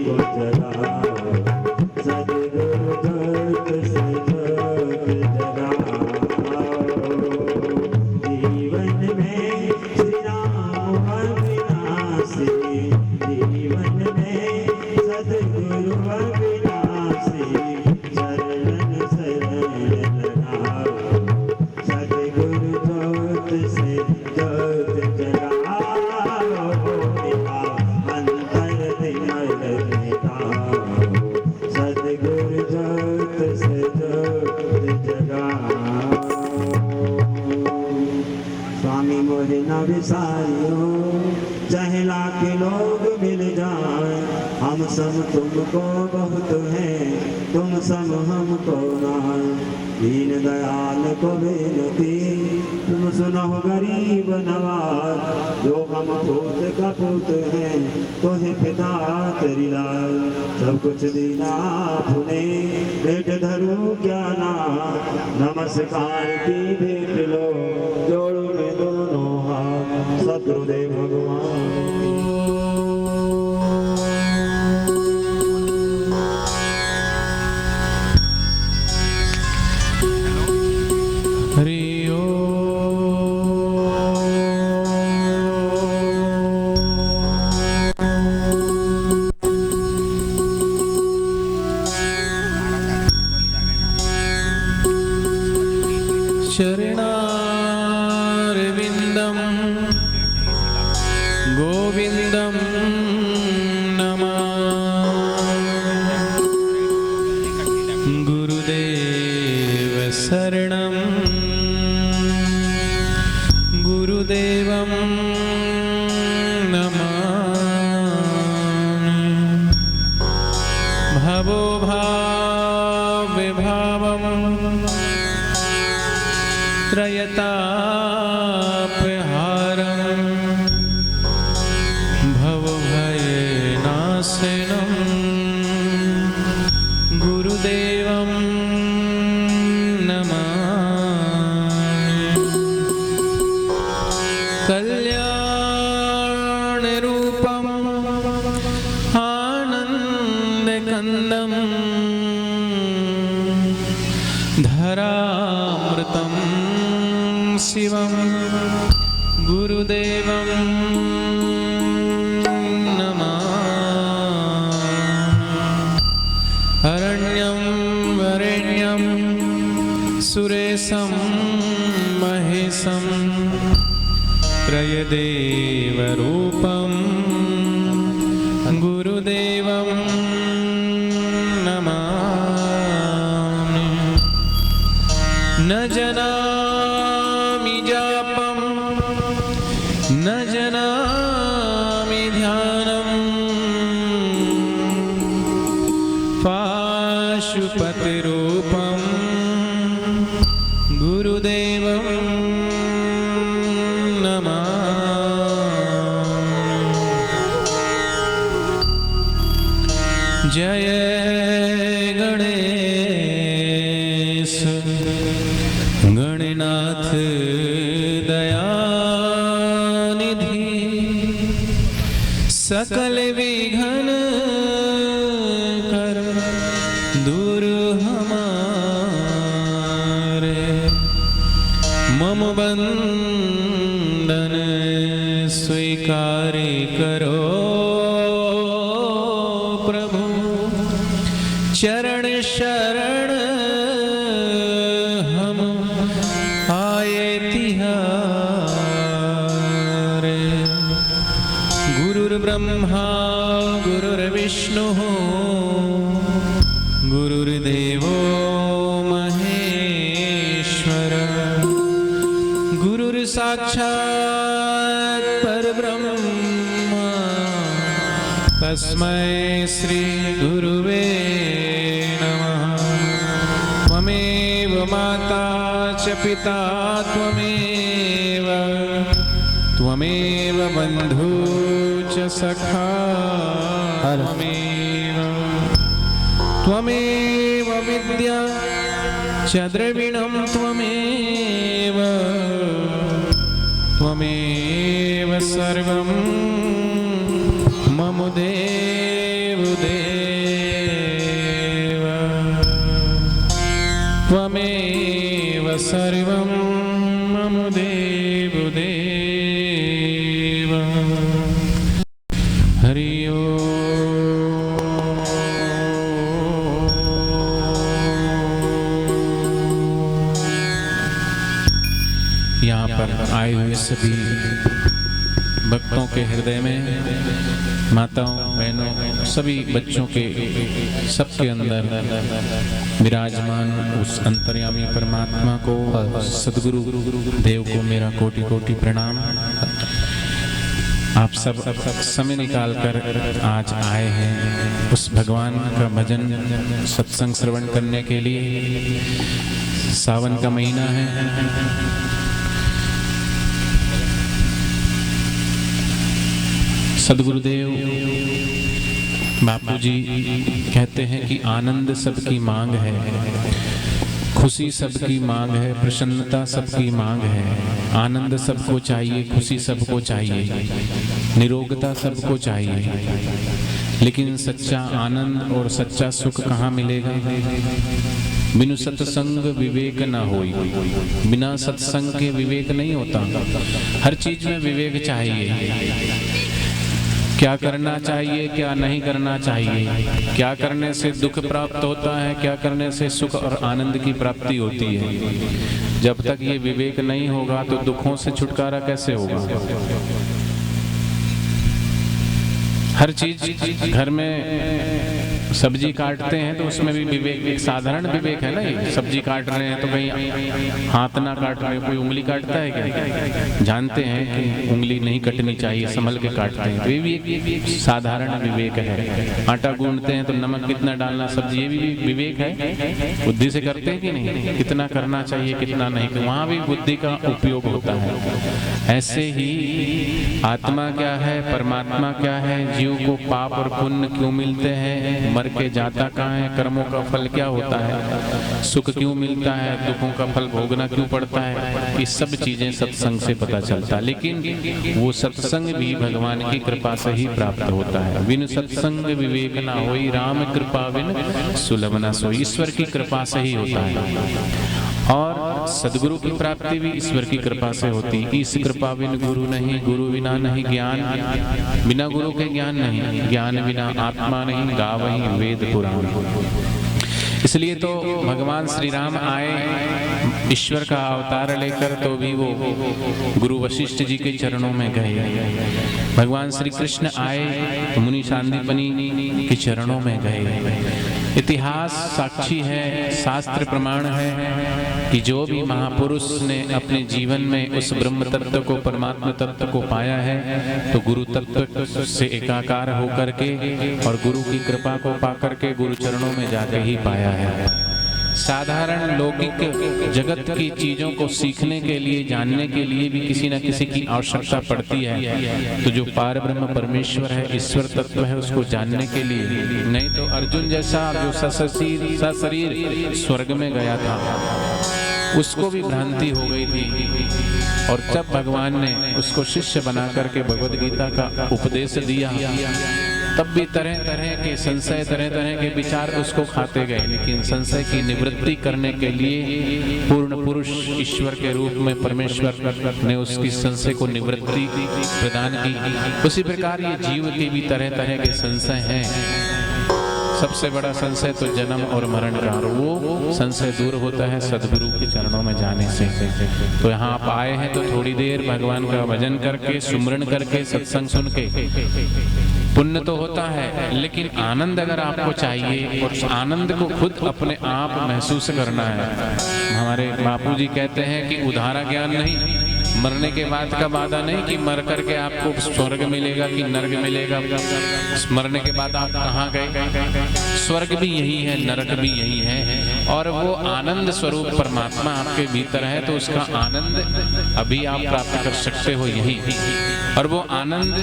को जगाओ, सद्गुरु ज्योत से ज्योत जगाओ। जीवन में श्री राम अविनाशी, जीवन में सद्गुरु अविनाशी, शरण शरण लगाओ, सद्गुरु ज्योत से ज्योत जगाओ। अंतर दिमल मिटाओ, सद्गुरु ज्योत से ज्योत जगाओ। स्वामी मोरे न विसारियो, चाहे लाख लोग मिल जाए, हम सब तुमको बहुत हैं, तुम सब हमको नाय। दीन दयाल को विनती, तुम सुनो गरीब नवाज, जो हम पूत का पूत हैं, तुझे पिता तेरी लाल। सब कुछ दीना आपने, भेंट धरू क्या ना, नमस्कार की भेंट लो, जोड़ो में दोनों हाथ, सद्गुरुदेव भगवान। चरणारविन्दं गोविन्दं नमामि। गुरुदेव शरणं गुरुदेवं नमामि। भवो भावविभावं त्रयतापहारं, भवभयनाशनं गुरुदेवं नमामि। कल्याणरूपं आनन्दकन्दं धरामृतं शिवं गुरुदेवं नमामि। अरण्यं वरेण्यं सुरेशं महेशं, त्रयदेवरूपं गुरुदेवं नमामि। न जानामि जापं, न जानामि ध्यानं, पाशुपतिरूपं गुरुदेवं नमामि। जय गणेश गणनाथ दयानिधि, सकल विघ्न कर दूर हमारे। मम बंदन स्वीकार करो प्रभु, चरण शरण हम आए तिहारे। गुरुर्ब्रह्मा गुरुर्विष्णुः गुरुर्देवो महेश्वर, गुरुर्साक्षात् परब्रह्म, तस्मै श्री गुरुवे नमः। त्वमेव माता च पिता त्वमेव, त्वमेव बन्धु च सखा त्वमेव, त्वमेव विद्या च द्रविणं त्वमेव, त्वमेव सर्वं मम देव सर्वं मम देवदेव। हरि ओम। यहाँ पर आए हुए सभी भक्तों के हृदय में, माताओं बहनों सभी बच्चों के सबके अंदर विराजमान उस अंतर्यामी परमात्मा को, सद्गुरु देव को मेरा कोटि कोटि प्रणाम। आप सब समय निकाल कर आज आए हैं उस भगवान का भजन सत्संग श्रवण करने के लिए। सावन का महीना है, सद्गुरुदेव बापू जी कहते हैं कि आनंद सबकी मांग है, खुशी सबकी मांग है, प्रसन्नता सबकी मांग है। आनंद सबको चाहिए, खुशी सबको चाहिए, निरोगता सबको चाहिए, लेकिन सच्चा आनंद और सच्चा सुख कहाँ मिलेगा? बिनु सत्संग विवेक ना होई। बिना सत्संग के विवेक नहीं होता। हर चीज में विवेक चाहिए। क्या करना चाहिए, क्या नहीं करना चाहिए, क्या करने से दुख प्राप्त होता है, क्या करने से सुख और आनंद की प्राप्ति होती है। जब तक ये विवेक नहीं होगा तो दुखों से छुटकारा कैसे होगा? हर चीज, घर में सब्जी काटते हैं तो उसमें भी विवेक, एक साधारण विवेक है ना। ये सब्जी काट रहे हैं तो कहीं हाथ ना काट रहे, कोई उंगली काटता है क्या? जानते हैं कि उंगली नहीं कटनी चाहिए, संभल के काटते हैं। तो ये भी एक साधारण विवेक है। आटा गूंथते हैं तो नमक कितना डालना सब्जी, ये भी विवेक है। बुद्धि से करते हैं कि नहीं, कितना करना चाहिए कितना नहीं, तो वहां भी बुद्धि का उपयोग होता है। ऐसे ही आत्मा क्या है, परमात्मा क्या है, जीव को पाप और पुण्य क्यों मिलते हैं, मर के जाता कहाँ है, कर्मों का फल क्या होता है, सुख क्यों मिलता है, दुखों का फल भोगना क्यों पड़ता है, ये सब चीजें सत्संग से पता चलता है। लेकिन वो सत्संग भी भगवान की कृपा से ही प्राप्त होता है। बिन सत्संग विवेक ना होई, राम कृपा बिन सुलभ ना सोई। ईश्वर की कृपा से ही होता है। और सद्गुरु की प्राप्ति भी ईश्वर की कृपा से होती। इस कृपा बिन गुरु नहीं, गुरु बिना नहीं ज्ञान, बिना गुरु के ज्ञान नहीं, ज्ञान बिना आत्मा नहीं, गावहीं वेद पुराण। इसलिए तो भगवान श्री राम आए ईश्वर का अवतार लेकर, तो भी वो गुरु वशिष्ठ जी के चरणों में गए। भगवान श्री कृष्ण आए तो मुनि सांदीपनि के चरणों में गए। इतिहास साक्षी है, शास्त्र प्रमाण है कि जो भी महापुरुष ने अपने जीवन में उस ब्रह्म तत्व को, परमात्मा तत्व को पाया है, तो गुरु तत्व से एकाकार होकर के और गुरु की कृपा को पाकर के गुरु चरणों में जाके ही पाया है। साधारण लौकिक जगत की चीजों को सीखने के लिए, जानने के लिए भी किसी न किसी की आवश्यकता पड़ती है। तो जो पार ब्रह्म परमेश्वर है, ईश्वर तत्व है, उसको जानने के लिए, नहीं तो अर्जुन जैसा जो सशरीर स्वर्ग में गया था, उसको भी भ्रांति हो गई थी। और जब भगवान ने उसको शिष्य बना करके भगवद गीता का उपदेश दिया, तब भी तरह तरह के संशय, तरह तरह के विचार उसको खाते गए। लेकिन संशय की निवृत्ति करने के लिए पूर्ण पुरुष ईश्वर के रूप में परमेश्वर ने उसकी संशय को निवृत्ति प्रदान की। उसी प्रकार ये जीव के भी तरह तरह के संशय हैं। सबसे बड़ा संशय तो जन्म और मरण का, और वो संशय दूर होता है सद्गुरु के चरणों में जाने से। तो यहाँ आप आए हैं तो थोड़ी देर भगवान का भजन करके, सुमरण करके, सत्संग सुन के पुण्य तो होता है, लेकिन आनंद अगर आपको चाहिए और उस आनंद को खुद अपने आप महसूस करना है। हमारे बापूजी कहते हैं कि उधारा ज्ञान नहीं, मरने के बाद का वादा नहीं कि मर करके आपको स्वर्ग मिलेगा कि नरक मिलेगा। मरने के बाद आप कहाँ गए, स्वर्ग भी यही है, नरक भी यही है। और वो आनंद स्वरूप परमात्मा आपके भीतर है, तो उसका आनंद अभी आप प्राप्त कर सकते हो यही। और वो आनंद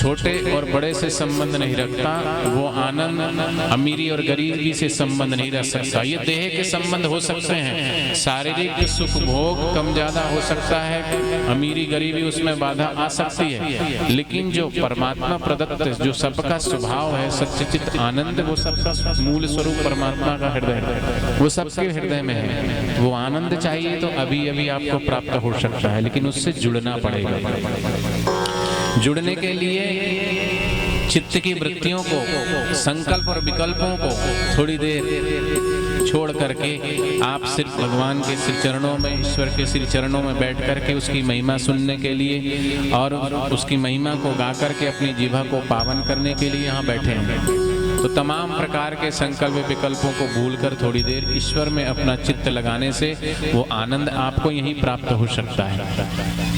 छोटे और बड़े से संबंध नहीं रखता, वो आनंद अमीरी और गरीबी से संबंध नहीं रख सकता। ये देह के संबंध हो सकते हैं, शारीरिक सुख भोग कम ज्यादा हो सकता है, अमीरी गरीबी उसमें बाधा आ सकती है, लेकिन जो परमात्मा प्रदत्त जो सबका स्वभाव है सच्चित आनंद, वो सबका मूल स्वरूप परमात्मा का हृदय है, वो सबके हृदय में है। वो आनंद चाहिए तो अभी अभी आपको प्राप्त हो सकता है, लेकिन उससे जुड़ना पड़ेगा। जुड़ने के लिए चित्त की वृत्तियों को, संकल्प और विकल्पों को थोड़ी देर छोड़ करके आप सिर्फ भगवान के श्री चरणों में, ईश्वर के श्री चरणों में बैठ करके उसकी महिमा सुनने के लिए और उसकी महिमा को गा करके अपनी जीवा को पावन करने के लिए यहाँ बैठे हैं। तो तमाम प्रकार के संकल्प विकल्पों को भूलकर थोड़ी देर ईश्वर में अपना चित्त लगाने से वो आनंद आपको यहीं प्राप्त हो सकता है।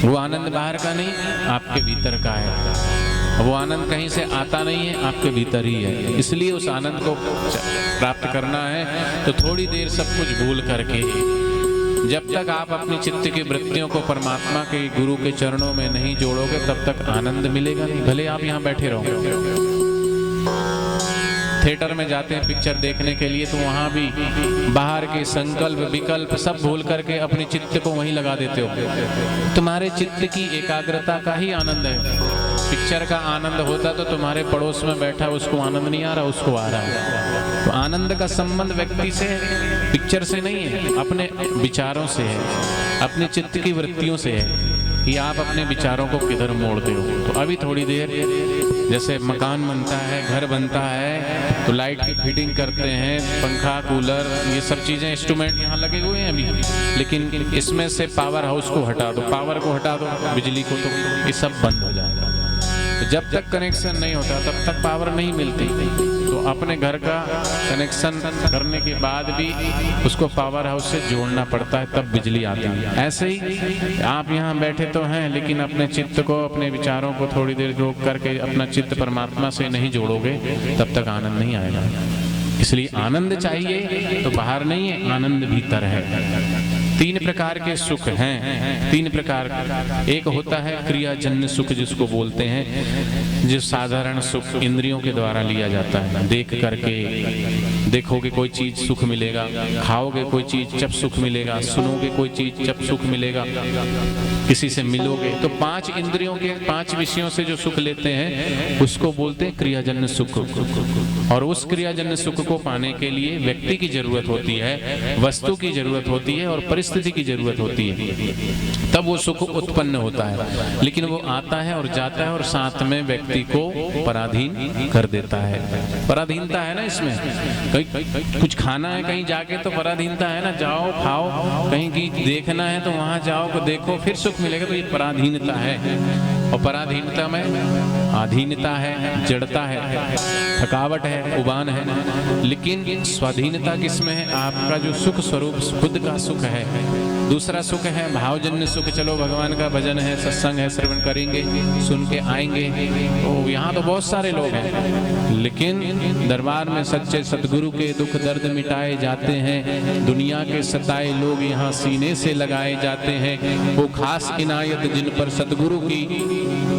वो आनंद बाहर का नहीं, आपके भीतर का है। वो आनंद कहीं से आता नहीं है, आपके भीतर ही है। इसलिए उस आनंद को प्राप्त करना है तो थोड़ी देर सब कुछ भूल करके, जब तक आप अपनी चित्त की वृत्तियों को परमात्मा के गुरु के चरणों में नहीं जोड़ोगे तब तक आनंद मिलेगा नहीं। भले आप यहाँ बैठे रहो, थिएटर में जाते हैं पिक्चर देखने के लिए तो वहां भी बाहर के संकल्प विकल्प सब भूल करके अपने चित्त को वहीं लगा देते हो। तुम्हारे चित्त की एकाग्रता का ही आनंद है। पिक्चर का आनंद होता तो तुम्हारे पड़ोस में बैठा उसको आनंद नहीं आ रहा, उसको आ रहा है। तो आनंद का संबंध व्यक्ति से, पिक्चर से नहीं है, अपने विचारों से है, अपने चित्त की वृत्तियों से है कि आप अपने विचारों को किधर मोड़ते हो। तो अभी थोड़ी देर, जैसे मकान बनता है, घर बनता है तो लाइट की फिटिंग करते हैं, पंखा कूलर ये सब चीज़ें इंस्ट्रूमेंट यहाँ लगे हुए हैं अभी, लेकिन इसमें से पावर हाउस को हटा दो, पावर को हटा दो, बिजली को, तो ये सब बंद हो जाएगा। तो जब तक कनेक्शन नहीं होता तब तक पावर नहीं मिलती। तो अपने घर का कनेक्शन करने के बाद भी उसको पावर हाउस से जोड़ना पड़ता है, तब बिजली आती है। ऐसे ही आप यहाँ बैठे तो हैं, लेकिन अपने चित्त को, अपने विचारों को थोड़ी देर रोक करके अपना चित्त परमात्मा से नहीं जोड़ोगे तब तक आनंद नहीं आएगा। इसलिए आनंद चाहिए तो बाहर नहीं है, आनंद भीतर है। तीन प्रकार के सुख हैं, तीन प्रकार। एक होता है क्रियाजन्य सुख जिसको बोलते हैं, जो साधारण सुख इंद्रियों के द्वारा लिया जाता है। देख करके, देखोगे कोई चीज सुख मिलेगा, खाओगे कोई चीज जब सुख मिलेगा, सुनोगे कोई चीज जब सुख मिलेगा, किसी से मिलोगे तो पांच इंद्रियों के, पांच विषयों से जो सुख लेते हैं उसको बोलते हैं क्रियाजन्य सुख। और उस क्रियाजन्य सुख को पाने के लिए व्यक्ति की जरूरत होती है, वस्तु की जरूरत होती है और परिस्थिति की जरूरत होती है, तब वो सुख उत्पन्न होता है। लेकिन वो आता है और जाता है और साथ में व्यक्ति को पराधीन कर देता है। पराधीनता है ना इसमें, कहीं कुछ खाना है कहीं जाके तो पराधीनता है ना, जाओ खाओ, कहीं की देखना है तो वहां जाओ को देखो फिर सुख मिलेगा, तो ये पराधीनता है। और पराधीनता में आधीनता है, जड़ता है, थकावट है, उबान है। लेकिन स्वाधीनता किसमें है? आपका जो सुख स्वरूप खुद का सुख है। दूसरा सुख है भावजन्य सुख, चलो भगवान का भजन है, सत्संग है, श्रवण करेंगे, सुन के आएंगे। तो यहाँ तो बहुत सारे लोग हैं, लेकिन दरबार में सच्चे सतगुरु के दुख दर्द मिटाए जाते हैं। दुनिया के सताए लोग यहाँ सीने से लगाए जाते हैं। वो खास इनायत जिन पर सतगुरु की,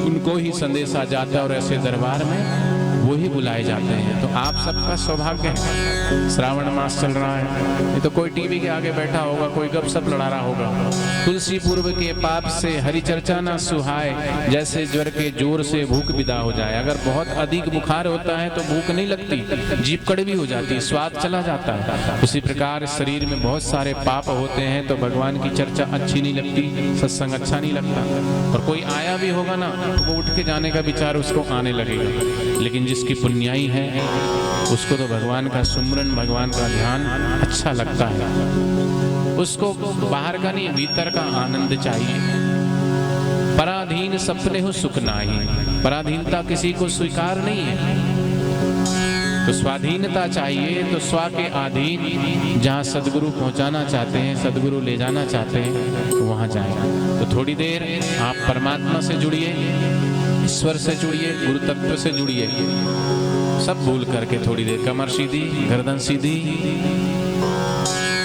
उनको ही संदेशा जाता है और ऐसे दरबार में वो ही बुलाए जाते हैं। तो आप सबका सौभाग्य है, श्रावण मास चल रहा है, ये तो कोई टीवी के आगे बैठा होगा, कोई गपशप लड़ा रहा होगा। तुलसी पूर्व के पाप से हरि चर्चा ना सुहाए, जैसे ज्वर के जोर से भूख विदा हो जाए। अगर बहुत अधिक बुखार होता है तो भूख नहीं लगती, जीभ कड़वी हो जाती है, स्वाद चला जाता है। उसी प्रकार शरीर में बहुत सारे पाप होते हैं तो भगवान की चर्चा अच्छी नहीं लगती, सत्संग अच्छा नहीं लगता। और कोई आया भी होगा ना तो वो उठ के जाने का विचार उसको आने लगेगा। लेकिन जिसकी पुण्याई है उसको तो भगवान का सुमरन, भगवान का ध्यान अच्छा लगता है। उसको बाहर का नहीं, भीतर का आनंद चाहिए। पराधीन सपने हो सुख नाही, पराधीनता किसी को स्वीकार नहीं है। तो स्वाधीनता चाहिए, तो स्व के अधीन जहाँ सदगुरु पहुँचाना चाहते हैं, सदगुरु ले जाना चाहते हैं, तो वहाँ जाएं। तो थोड़ी देर आप परमात्मा से जुड़िए, ईश्वर से जुड़िए, गुरु तत्व से जुड़िए। सब भूल करके थोड़ी देर कमर सीधी, गर्दन सीधी,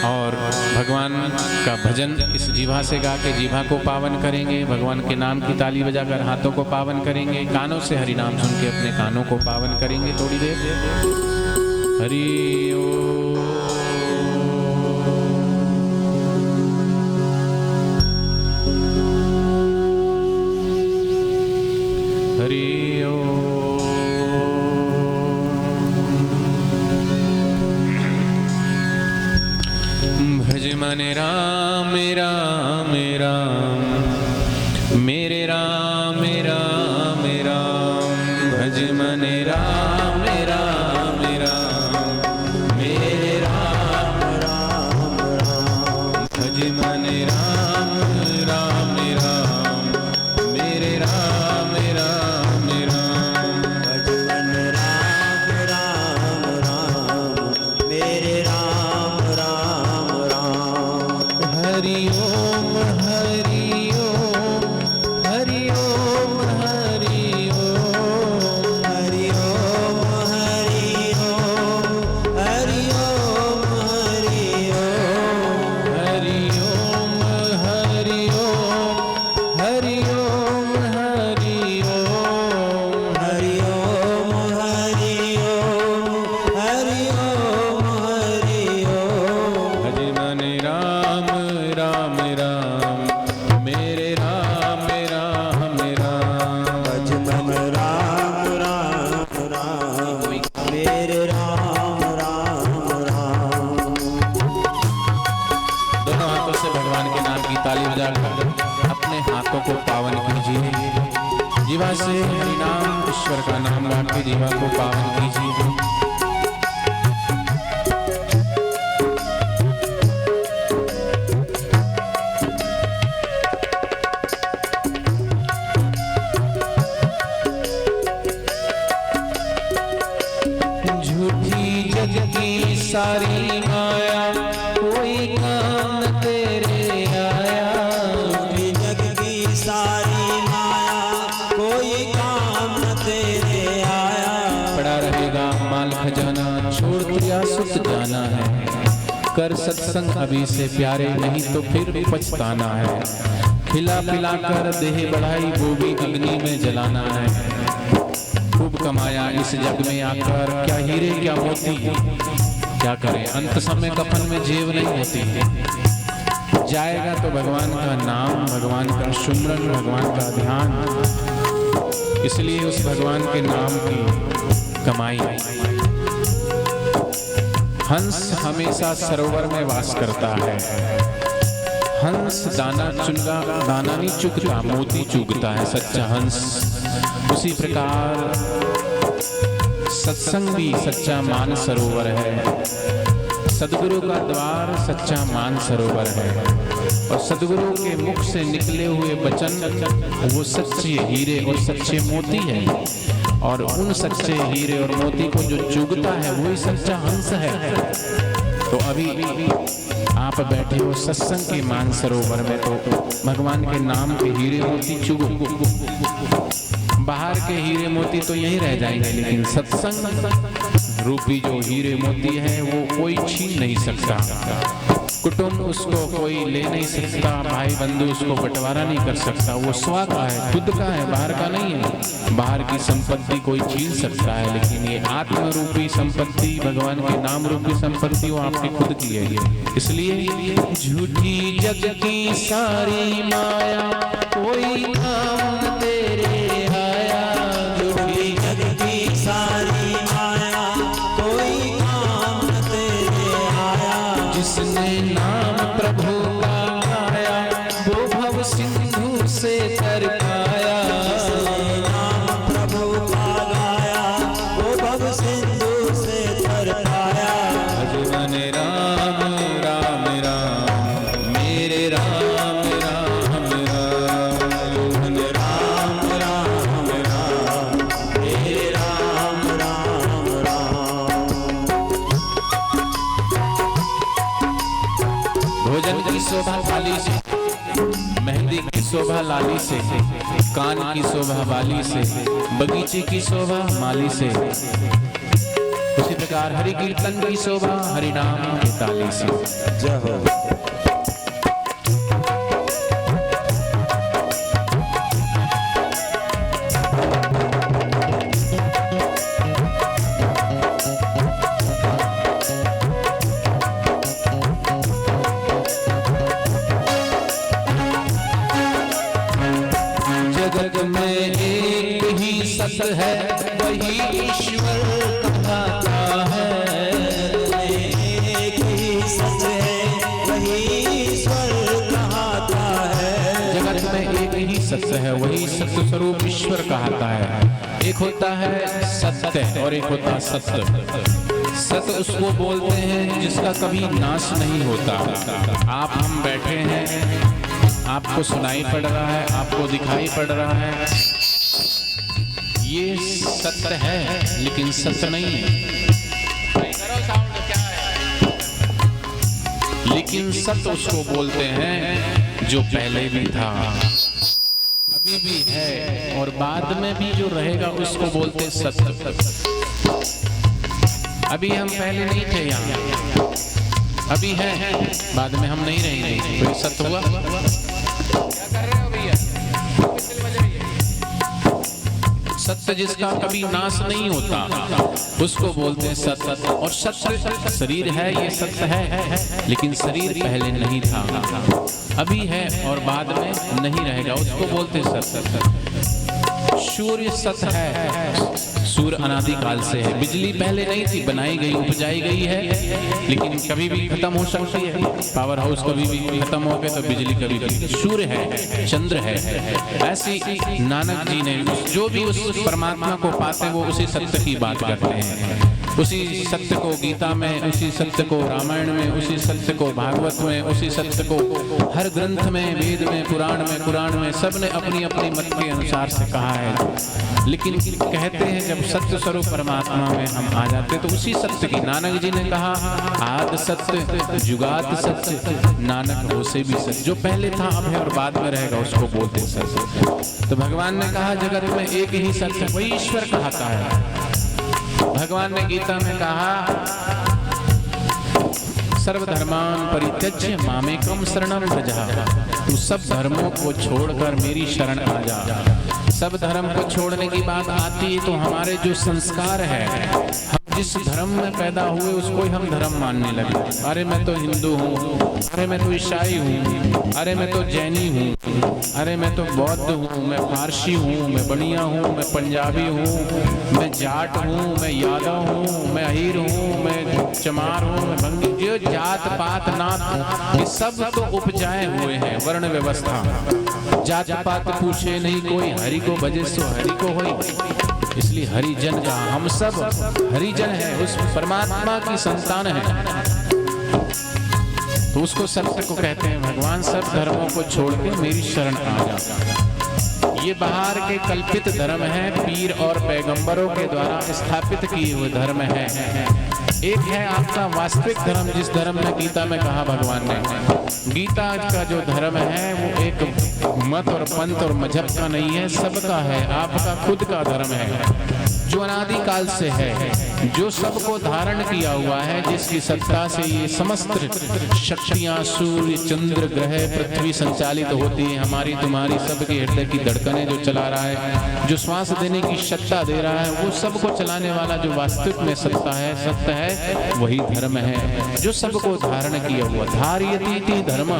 और भगवान का भजन इस जीवा से गा के जीवा को पावन करेंगे। भगवान के नाम की ताली बजाकर हाथों को पावन करेंगे। कानों से हरि नाम सुन के अपने कानों को पावन करेंगे। थोड़ी देर हरि ओम। हरि भज मन राम राम राम मेरे राम राम राम भज मन राम राम राम मेरे राम राम राम भज मन राम राम राम मेरे राम राम राम भज मन राम राम राम मेरे राम राम राम। हरि ओम हरि ओम हरि ओम हरि ओम हरि ओम हरि ओम हरि ओम हरि ओम हरि ओम हरि ओम हरि ओम हरि ओम हरि ओम हरि ओम हरि ओम हरि ओम। भज मन राम राम राम मेरे राम राम राम भज मन राम राम राम मेरे राम राम राम। दोनों हाथों से भगवान के नाम की ताली बजाकर अपने हाथों को पावन कीजिए। जीवा से हरि नाम ईश्वर का नाम गा के जीवा को पावन कीजिए। झूठी जग की सारी माया कोई काम न तेरे आया। झूठी जग की सारी माया कोई काम न तेरे आया। पड़ा रहेगा माल खजाना छोड़ दिया सुत जाना है। कर सत्संग अभी से प्यारे नहीं तो फिर पछताना है। खिला पिला कर देह बढ़ाई वो भी अग्नि में जलाना है। खूब कमाया इस जग में आकर क्या हीरे क्या मोती क्या करें अंत समय कफन में जेब नहीं होती। जाएगा तो भगवान का नाम भगवान का सुमरन भगवान का ध्यान। इसलिए उस भगवान के नाम की कमाई। हंस हमेशा सरोवर में वास करता है। हंस दाना चुनगा दाना नहीं चुगता मोती चुगता है सच्चा हंस। उसी प्रकार सत्संग भी सच्चा मान सरोवर है। सदगुरु का द्वार सच्चा मान सरोवर है। और सदगुरु के मुख से निकले हुए वचन वो सच्चे हीरे और सच्चे मोती है। और उन सच्चे हीरे और मोती को जो चुगता है वही सच्चा हंस है। तो अभी आप बैठे हो सत्संग के मान सरोवर में तो भगवान के नाम के हीरे मोती चुगो। बाहर के हीरे मोती तो यहीं रह जाएंगे लेकिन सत्संग रूपी जो हीरे मोती है वो कोई छीन नहीं सकता। कुटुंब उसको कोई ले नहीं सकता। भाई बंधु उसको बंटवारा नहीं कर सकता। वो स्व का है खुद का है बाहर का नहीं है। बाहर की संपत्ति कोई छीन सकता है लेकिन ये आत्म रूपी संपत्ति भगवान के नाम रूपी संपत्ति वो आपकी खुद की है। इसलिए झूठी जग की सारी माया कोई काम न तेरे आया। झूठी जग की सारी माया कोई काम न तेरे आया। जिसने नाम प्रभु का गाया वो भव सिंधु से तर पाया। जिसने नाम प्रभु का गाया वो भव सिंधु से तर पाया। भज मन राम राम राम मेरे राम राम राम मन राम राम राम मेरे राम राम राम। भोजन की शोभा थाली से मेहंदी की शोभा लाली से कान की शोभा बाली से बगीचे की शोभा माली से उसी प्रकार हरि कीर्तन की शोभा हरि नाम के ताली से। जय हो। जगत में एक ही सत्य है वही ईश्वर कहलाता है। एक ही सत्य है वही ईश्वर कहता है। जगत में एक ही सत्य है वही सत्य स्वरूप ईश्वर कहता है। एक होता है सत्य और एक होता है सत्य। सत्य उसको बोलते हैं जिसका कभी नाश नहीं होता। आप हम बैठे हैं, आपको सुनाई पड़ रहा है, आपको दिखाई पड़ रहा है, ये सत्य है लेकिन सत्य नहीं है। लेकिन सत्य उसको बोलते हैं जो पहले भी था, अभी भी है और बाद में भी जो रहेगा उसको बोलते सत्य। अभी हम पहले नहीं थे यहाँ, अभी है, बाद में हम नहीं रहेंगे, तो सत्य हुआ। क्या कर रहे हो भैया? सत्य जिसका कभी नाश नहीं होता उसको बोलते हैं सत्य। और सत्य शरीर है, ये सत्य है, लेकिन शरीर पहले नहीं था, अभी है और बाद में नहीं रहेगा, उसको बोलते हैं सत्य। सूर्य सत्य है, सूर्य अनादिकाल से है। बिजली पहले नहीं थी, बनाई गई, उपजाई गई है, लेकिन कभी भी खत्म हो सकती है। पावर हाउस कभी भी खत्म हो गए तो बिजली कभी भी। सूर्य है, चंद्र है। ऐसी नानक जी ने जो भी उस परमात्मा को पाते वो उसी सत्य की बात करते हैं। उसी सत्य को गीता में, उसी सत्य को रामायण में, उसी सत्य को भागवत में, उसी सत्य को हर ग्रंथ में, वेद में, पुराण में सबने अपनी अपनी मत के अनुसार से कहा है। लेकिन कहते हैं जब सत्य स्वरूप परमात्मा में हम आ जाते तो उसी सत्य की, नानक जी ने कहा आद सत्य जुगात सत्य, नानक हो से भी सत्य। जो पहले था अब है और बाद में रहेगा उसको बोलते सत्य। तो भगवान ने कहा जगत में एक ही सत्य वही ईश्वर कहता है। भगवान ने गीता में कहा सर्वधर्मान परित्यज्य मामेकम शरणं व्रज। तू सब धर्मों को छोड़कर मेरी शरण आ जा। सब धर्म को छोड़ने की बात आती है तो हमारे जो संस्कार है, हम जिस धर्म में पैदा हुए उसको ही हम धर्म मानने लगे। अरे मैं तो हिंदू हूँ, अरे मैं तो ईसाई हूँ, अरे मैं तो जैनी हूँ, अरे मैं तो बौद्ध हूँ, मैं पारसी हूँ, मैं बनिया हूँ, मैं पंजाबी हूँ, मैं जाट हूँ, मैं यादव हूँ, मैं अहीर हूँ, मैं चमार हूँ, मैं भंगी। जो जात पात नात ये सब तो उपजाए हुए हैं, वर्ण व्यवस्था। जात पात पूछे नहीं कोई, हरि को भजे सो हरि को होई। इसलिए हरिजन का, हम सब हरिजन है, उस परमात्मा की संतान है, तो उसको सत्य को कहते हैं। भगवान सब धर्मों को छोड़ के मेरी शरण आ जा। ये बाहर के कल्पित धर्म है, पीर और पैगंबरों के द्वारा स्थापित किए हुए धर्म है। एक है आपका वास्तविक धर्म, जिस धर्म में गीता में कहा भगवान ने, गीता का जो धर्म है वो एक मत और पंथ और मजहब का नहीं है, सबका है, आपका खुद का धर्म है, जो अनादिकाल से है, जो सबको धारण किया हुआ है, जिसकी सत्ता से ये समस्त शक्तियां, सूर्य चंद्र ग्रह पृथ्वी संचालित होती है। हमारी तुम्हारी सबके हृदय की धड़कनें जो चला रहा है, जो श्वास देने की सत्ता दे रहा है, वो सबको चलाने वाला जो वास्तविक में सत्ता है, सत्य है, वही धर्म है जो सबको धारण किया हुआ। धार्यति धर्म,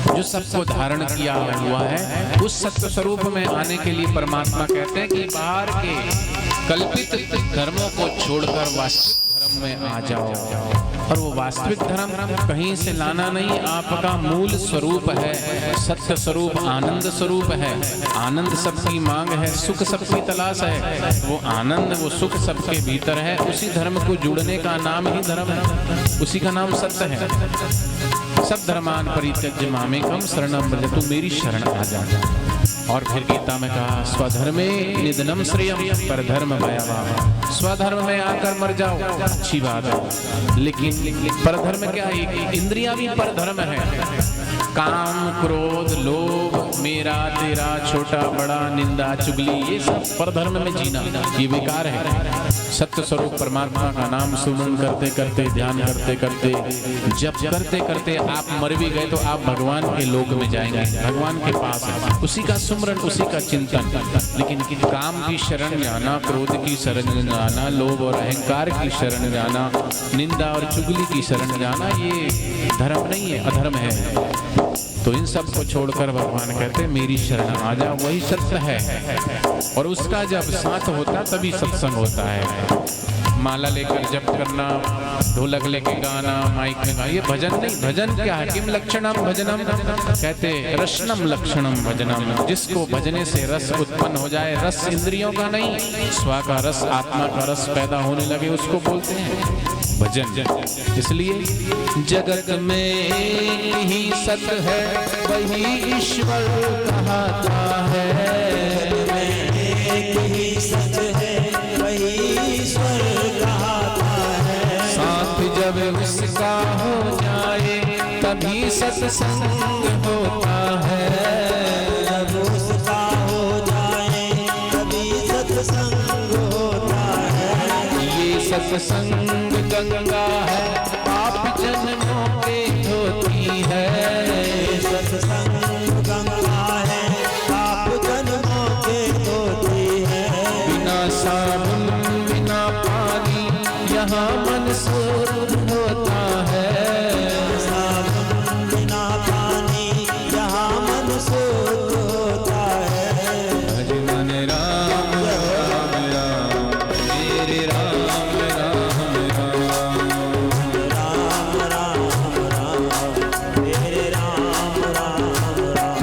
जो सबको धारण किया हुआ है। उस सत्य स्वरूप में आने के लिए परमात्मा कहते हैं कि बाहर के कल्पित धर्मों को छोड़कर वास्तविक धर्म में आ जाओ। और वो वास्तविक धर्म कहीं से लाना नहीं, आपका मूल स्वरूप है, सत्य स्वरूप, आनंद स्वरूप है। आनंद सबकी मांग है, सुख सबकी तलाश है। वो आनंद, वो सुख सबके भीतर है। उसी धर्म को जुड़ने का नाम ही धर्म है, उसी का नाम सत्य है। सब धर्मान परित्यज्य मामेकम शरणं व्रज, तू मेरी शरण आ जा। और फिर गीता में कहा स्वधर्मे निधनम श्रेयम परधर्म भयावह। स्वधर्म में आकर मर जाओ, अच्छी बात है, लेकिन परधर्म क्या है? इंद्रियां भी परधर्म है। काम, क्रोध, लोभ, मेरा तेरा, छोटा बड़ा, निंदा चुगली, ये सब परधर्म में जीना ये बेकार है। सत्य स्वरूप परमात्मा का नाम सुमन करते करते, ध्यान करते करते, जप करते करते आप मर भी गए तो आप भगवान के लोक में जाएंगे, भगवान के पास है। उसी का सुमरन, उसी का चिंतन। लेकिन काम की शरण जाना, क्रोध की शरण जाना, लोभ और अहंकार की शरण जाना, निंदा और चुगली की शरण जाना, ये धर्म नहीं है, अधर्म है। तो इन सब को छोड़कर भगवान कहते मेरी शरण आ जा, वही सत्य है। और उसका जब साथ होता तभी सत्संग होता है। माला लेकर जप करना, ढोलक लेके गाना, माइक में गाना, ये भजन नहीं। भजन क्या है? किम लक्षणम भजनम, कहते रसनम लक्षणम भजनम। जिसको भजने से रस उत्पन्न हो जाए, रस इंद्रियों का नहीं, स्वा का रस, आत्मा का रस पैदा होने लगे, उसको बोलते हैं भजन। इसलिए जगत में ही सत्य है, वही ईश्वर कहता है। ही सत्य है, वही ईश्वर कहता है। साथ जब उसका हो जाए तभी सत्संग होता है। जब उसका हो जाए तभी सत्संग होता है। ये सत्संग गंगा है, पाप जन्मों के धोती है। सत्संग गंगा है, पाप जन्मों के धोती है। बिना साबुन बिना पानी यहाँ मन शुद्ध होता है। साबुन बिना पानी यहाँ मन शुद्ध होता है। भज मन राम राम राम, मेरे राम राम राम, राम राम राम, मेरे राम राम राम।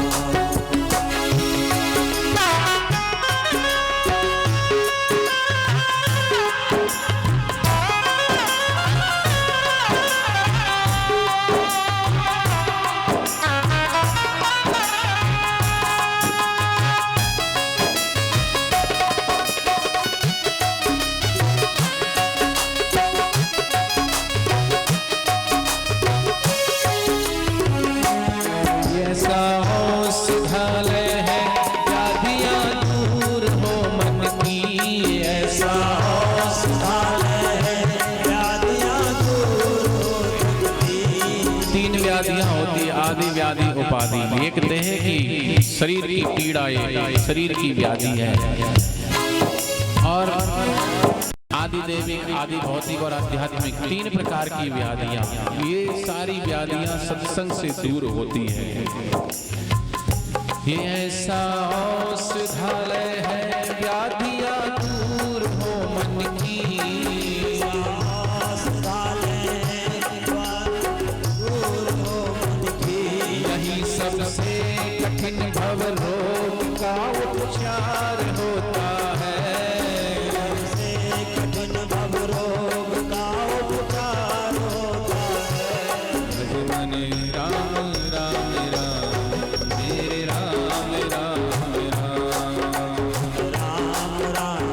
ऐसा हो सुधालय है, व्याधियां दूर हो मन की। ऐसा हो सुधालय है, व्याधियां दूर हो सकती। तीन व्याधियां होती, आदि व्याधि उपाधि। एक देह की, शरीर की पीड़ा, ये शरीर की व्याधि है। और आदि देवी, आदि भौतिक और आध्यात्मिक, तीन प्रकार की व्याधियां। ये सारी व्याधियां सत्संग से दूर होती है। ये ऐसा औषधालय है, व्याधियां दूर हो मन की। औषधालय है, दूर हो मन की। यही सबसे कठिन भव रोग का उपचार होता है। कठिन भव रोग का उपचार होता है। भज मन राम राम राम, मेरे राम राम राम, राम राम राम,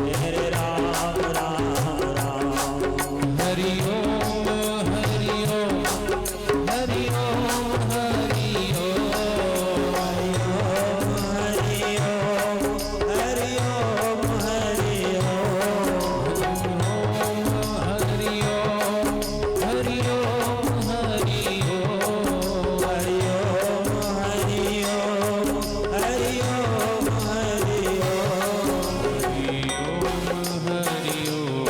मेरे राम राम राम। हरि ओम हरि ओम, हरि ओम हरि ओम, हरि ओम, हरि ओम, हरि ओम। हरि ओम हरि ओम, हरि ओम। हरि ओम, हरि ओम, हरि ओम, हरि ओम।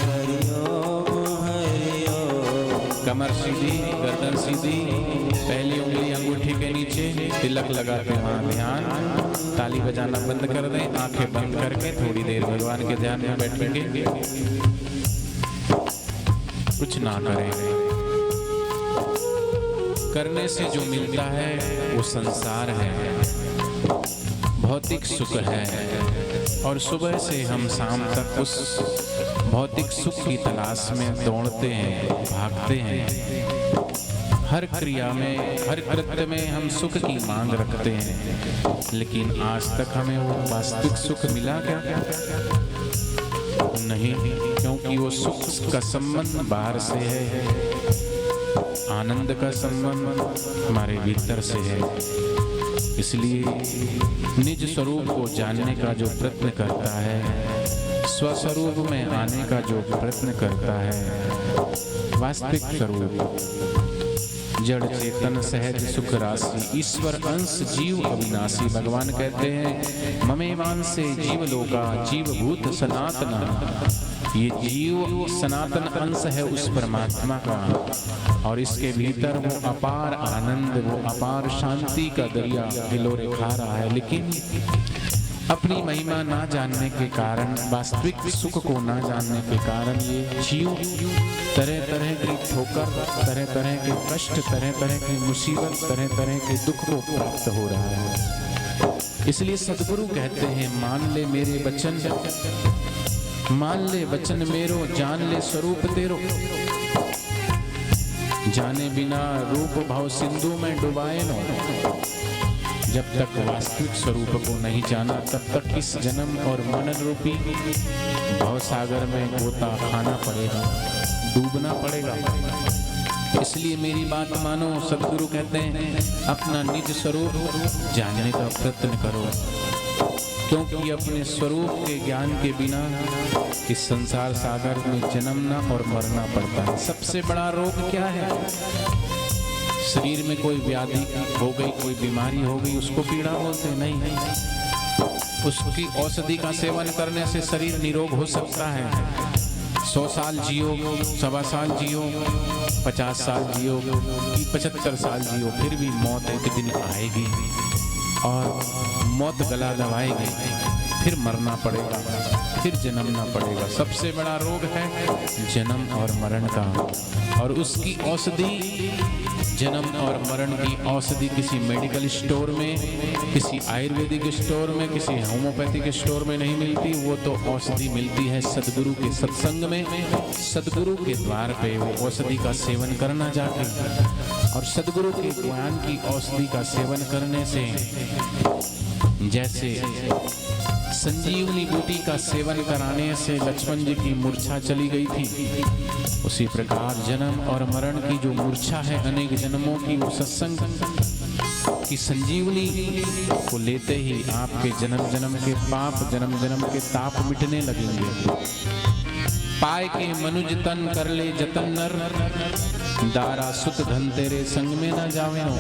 हरि ओम, हरि ओम। कमर सीधी, गर्दन सीधी, पहली उंगली अंगूठी के नीचे, तिलक लगाते वहां ध्यान। ताली बजाना बंद कर दें, आंखें बंद करके थोड़ी देर भगवान के ध्यान में बैठेंगे। कुछ ना करें। करने से जो मिलता है वो संसार है, भौतिक सुख है। और सुबह से हम शाम तक उस भौतिक सुख की तलाश में दौड़ते हैं, भागते हैं। हर क्रिया में, हर कृत्य में हम सुख की मांग रखते हैं। लेकिन आज तक हमें वो वास्तविक सुख मिला क्या? नहीं, क्योंकि वो सुख का संबंध बाहर से है। आनंद का संबंध हमारे भीतर से है। इसलिए निज स्वरूप को जानने का जो प्रयत्न करता है, स्वस्वरूप में आने का जो प्रयत्न करता है, वास्तविक स्वरूप जड़ चेतन सहज सुख राशि, ईश्वर अंश जीव अविनाशी। भगवान कहते हैं ममेवांसे जीव लोका जीव भूत सनातना। ये जीव सनातन अंश है उस परमात्मा का, और इसके भीतर वो अपार आनंद, वो अपार शांति का दरिया हिलोरे खा रहा है। लेकिन अपनी महिमा ना जानने के कारण, वास्तविक सुख को ना जानने के कारण ये जीव तरह तरह की ठोकर, तरह तरह के कष्ट, तरह तरह की मुसीबत, तरह तरह के दुख को प्राप्त हो रहा है। इसलिए सद्गुरु कहते हैं मान ले मेरे वचन, मान ले वचन मेरो, जान ले स्वरूप तेरो। जाने बिना रूप भाव सिंधु में डुबाए नो। जब तक वास्तविक स्वरूप को नहीं जाना तब तक इस जन्म और मनन रूपी भवसागर में गोता खाना पड़ेगा, डूबना पड़ेगा। इसलिए मेरी बात मानो, सद्गुरु कहते हैं अपना निज स्वरूप जानने का प्रयत्न करो, क्योंकि अपने स्वरूप के ज्ञान के बिना इस संसार सागर में जन्मना और मरना पड़ता है। सबसे बड़ा रोग क्या है? शरीर में कोई व्याधि हो गई, कोई बीमारी हो गई, उसको पीड़ा बोलते नहीं। उसकी औषधि का सेवन करने से शरीर निरोग हो सकता है। 100 साल जियो, 1.25 साल जियो, 50 साल जियो, 75 साल जियो, फिर भी मौत एक दिन आएगी और मौत गला दबाएगी, फिर मरना पड़ेगा, फिर जन्मना पड़ेगा। सबसे बड़ा रोग है जन्म और मरण का, और उसकी औषधि, जन्म और मरण की औषधि किसी मेडिकल स्टोर में, किसी आयुर्वेदिक स्टोर में, किसी होम्योपैथिक स्टोर में नहीं मिलती। वो तो औषधि मिलती है सद्गुरु के सत्संग में, सद्गुरु के द्वार पे वो औषधि का सेवन करना जाके। और सद्गुरु के ज्ञान की औषधि का सेवन करने से जैसे संजीवनी बूटी का सेवन कराने से लक्ष्मण जी की मूर्छा चली गई थी, उसी प्रकार जन्म और मरण की जो मूर्छा है अनेक जन्मों की, वो सत्संग की संजीवनी को लेते ही आपके जन्म जन्म के पाप, जन्म जन्म के ताप मिटने लगेंगे। पाए के मनुज तन कर ले जतन नर, दारा सुत धन तेरे संग में न जावे नो।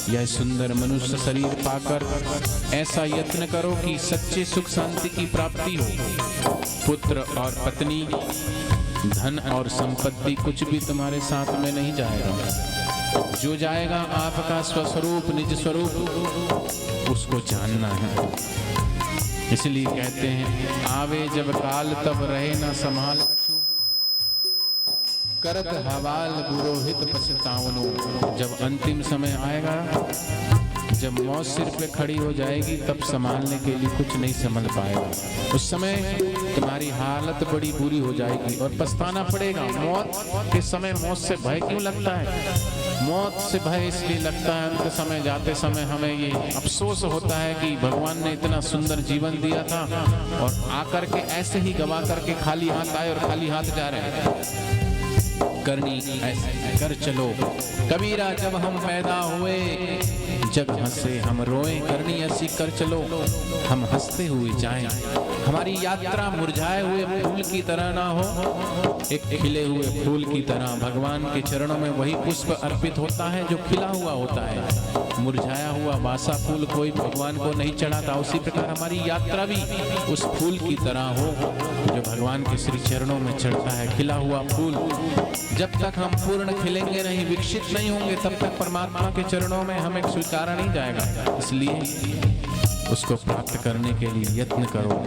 यह सुंदर मनुष्य शरीर पाकर ऐसा यत्न करो कि सच्चे सुख शांति की प्राप्ति हो। पुत्र और पत्नी, धन और संपत्ति कुछ भी तुम्हारे साथ में नहीं जाएगा। जो जाएगा आपका स्वस्वरूप, निज स्वरूप, उसको जानना है। इसलिए कहते हैं आवे जब काल तब रहे न संभाल, करत हवाल पुरोहित पछतावनो। जब अंतिम समय आएगा, जब मौत सिर पे खड़ी हो जाएगी, तब संभालने के लिए कुछ नहीं संभल पाएगा। उस समय तुम्हारी हालत बड़ी बुरी हो जाएगी और पछताना पड़ेगा। मौत के समय मौत से भय क्यों लगता है? मौत से भय इसलिए लगता है, अंत समय जाते समय हमें ये अफसोस होता है कि भगवान ने इतना सुंदर जीवन दिया था और आकर के ऐसे ही गवा करके खाली हाथ आए और खाली हाथ जा रहे हैं। करनी ऐसे कर चलो कबीरा, जब हम पैदा हुए जग हंसे हम रोए। करनी ऐसी कर चलो हम हंसते हुए जाएं। हमारी यात्रा मुरझाए हुए फूल की तरह ना हो, एक खिले हुए फूल की तरह। भगवान के चरणों में वही पुष्प अर्पित होता है जो खिला हुआ होता है। मुरझाया हुआ बासा फूल कोई भगवान को नहीं चढ़ाता। उसी प्रकार हमारी यात्रा भी उस फूल की तरह हो जो भगवान के श्री चरणों में चढ़ता है, खिला हुआ फूल। जब तक हम पूर्ण खिलेंगे नहीं, विकसित नहीं होंगे, तब तक परमात्मा के चरणों में हमें स्वीकारा नहीं जाएगा। इसलिए उसको प्राप्त करने के लिए यत्न करो।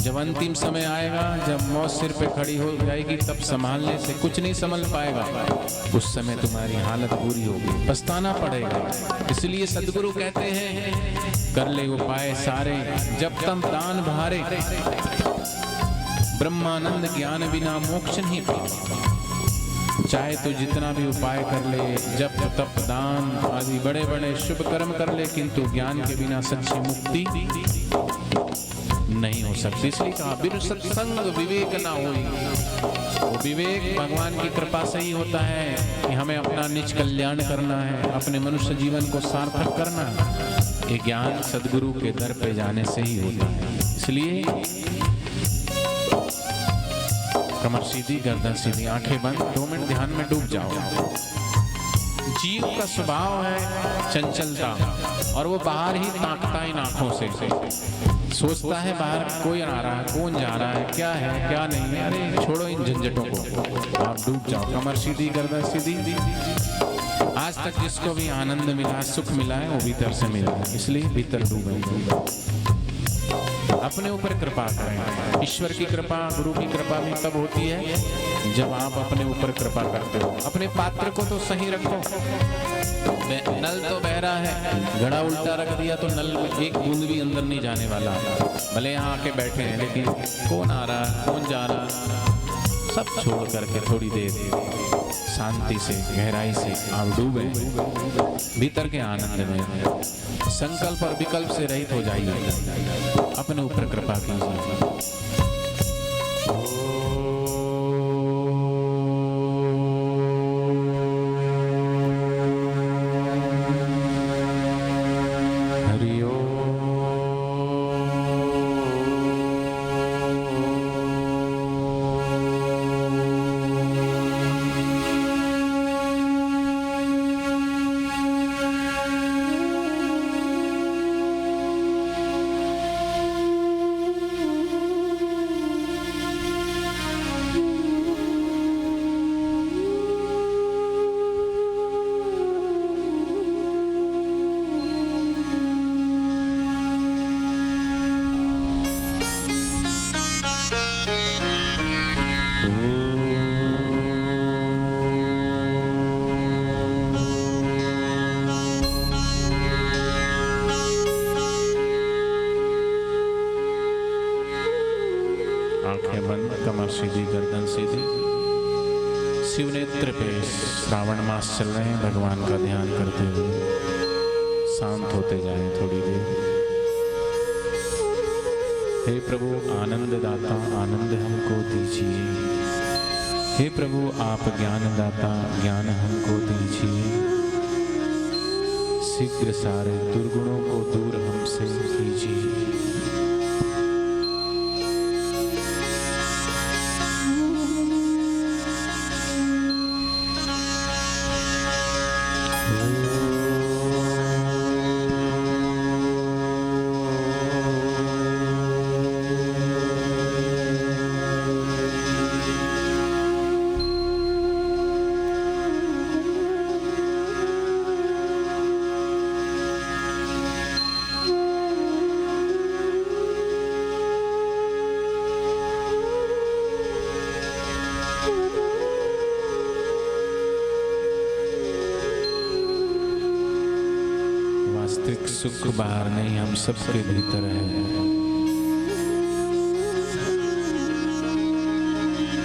जब अंतिम समय आएगा, जब मौत सिर पे खड़ी हो जाएगी, तब संभालने से कुछ नहीं संभल पाएगा। उस समय तुम्हारी हालत बुरी होगी, पछताना पड़ेगा। इसलिए सद्गुरु कहते हैं कर ले उपाय सारे, जब तम दान भारे। ब्रह्मानंद ज्ञान बिना मोक्ष नहीं पाए। चाहे तो जितना भी उपाय कर ले, जप तप दान आदि बड़े बड़े शुभ कर्म कर ले, किंतु ज्ञान के बिना सच्ची मुक्ति नहीं हो सकती। इसलिए कहा बिनु सत्संग विवेक ना होई। वो विवेक भगवान की कृपा से ही होता है कि हमें अपना निज कल्याण करना है, अपने मनुष्य जीवन को सार्थक करना है। ये ज्ञान सदगुरु के दर पे जाने से ही होता है। इसलिए कमर सीधी, गर्दन सीधी, आंखें बंद, 2 मिनट ध्यान में डूब जाओ। जीव का स्वभाव है चंचलता, और वो बाहर ही ताकता इन आंखों से, सोचता है बाहर कोई आ रहा है, कौन जा रहा है, क्या है क्या नहीं है। अरे छोड़ो इन झंझटों को, आप डूब जाओ। कमर सीधी, गर्दन सीधी। आज तक जिसको भी आनंद मिला, सुख मिला है, वो भीतर से मिला है, इसलिए भीतर डूबे। अपने ऊपर कृपा करें। ईश्वर की कृपा, गुरु की कृपा भी तब होती है जब आप अपने ऊपर कृपा करते हो। अपने पात्र को तो सही रखो। नल तो बह रहा है, घड़ा उल्टा रख दिया तो नल में एक बूंद भी अंदर नहीं जाने वाला। भले यहाँ आके बैठे हैं, लेकिन कौन आ रहा है, कौन जा रहा है, सब छोड़ करके थोड़ी देर शांति से, गहराई से आप डूबे भीतर के आनंद में। संकल्प और विकल्प से रहित हो जाइए। अपने ऊपर कृपा कीजिए। आंखें बंद, कमर सीधी, गर्दन सीधी। शिवनेत्र पे श्रावण मास चल रहे हैं, भगवान का ध्यान करते हुए शांत होते जाएं थोड़ी देर। हे प्रभु आनंद दाता, आनंद हमको दीजिए। हे प्रभु आप ज्ञान दाता, ज्ञान हमको दीजिए। शीघ्र सारे दुर्गुणों को दूर हमसे कीजिए। वास्तविक सुख बाहर नहीं, हम सबके भीतर है।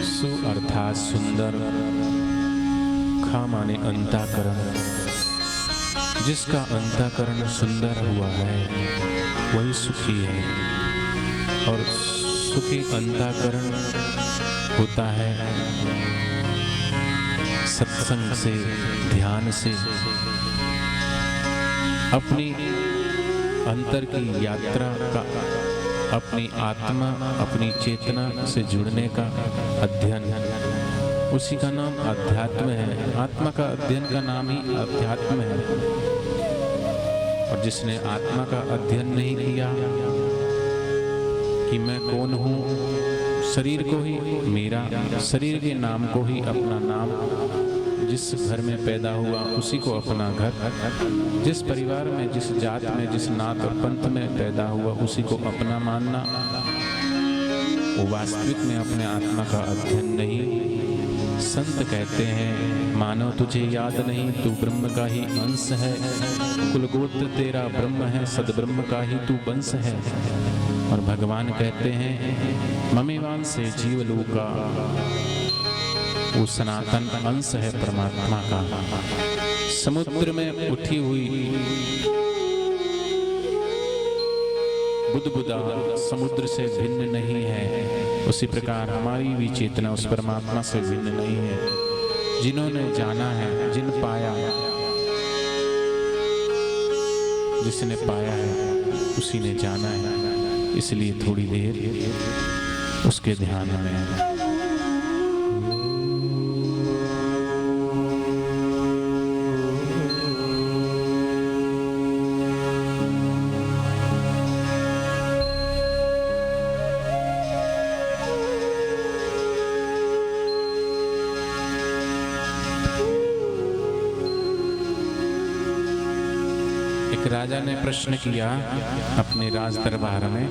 सु अर्थात सुंदर, खा माने अंतःकरण। जिसका अंतःकरण सुंदर हुआ है वही सुखी है, और सुखी अंतःकरण होता है सत्संग से, ध्यान से, अपनी अंतर की यात्रा का, अपनी आत्मा, अपनी चेतना से जुड़ने का अध्ययन। उसी का नाम अध्यात्म है। आत्मा का अध्ययन का नाम ही अध्यात्म है। और जिसने आत्मा का अध्ययन नहीं किया कि मैं कौन हूँ, शरीर को ही मेरा, शरीर के नाम को ही अपना नाम, जिस घर में पैदा हुआ उसी को अपना घर, जिस परिवार में, जिस जात में, जिस नात और पंथ में पैदा हुआ उसी को अपना मानना, वो वास्तविक में अपने आत्मा का अध्ययन नहीं। संत कहते हैं मानव तुझे याद नहीं, तू ब्रह्म का ही अंश है। कुलगोत्र तेरा ब्रह्म है, सदब्रह्म का ही तू वंश है। और भगवान कहते हैं ममेवान से जीवलोका, वो सनातन अंश है परमात्मा का। समुद्र में उठी हुई बुदबुदा समुद्र से भिन्न नहीं है, उसी प्रकार हमारी भी चेतना उस परमात्मा से भिन्न नहीं है। जिन्होंने जाना है, जिन पाया, जिसने पाया है उसी ने जाना है, इसलिए थोड़ी देर उसके ध्यान में है। राजा ने प्रश्न किया अपने राज दरबार में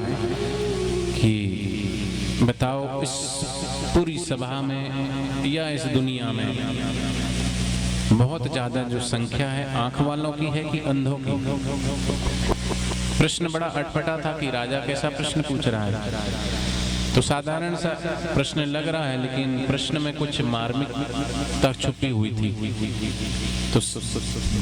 कि बताओ इस पूरी सभा में या इस दुनिया में बहुत ज्यादा जो संख्या है आंख वालों की है कि अंधों की? प्रश्न बड़ा अटपटा था कि राजा कैसा प्रश्न पूछ रहा है। तो साधारण सा प्रश्न लग रहा है, लेकिन प्रश्न में कुछ मार्मिकता छुपी हुई थी। तो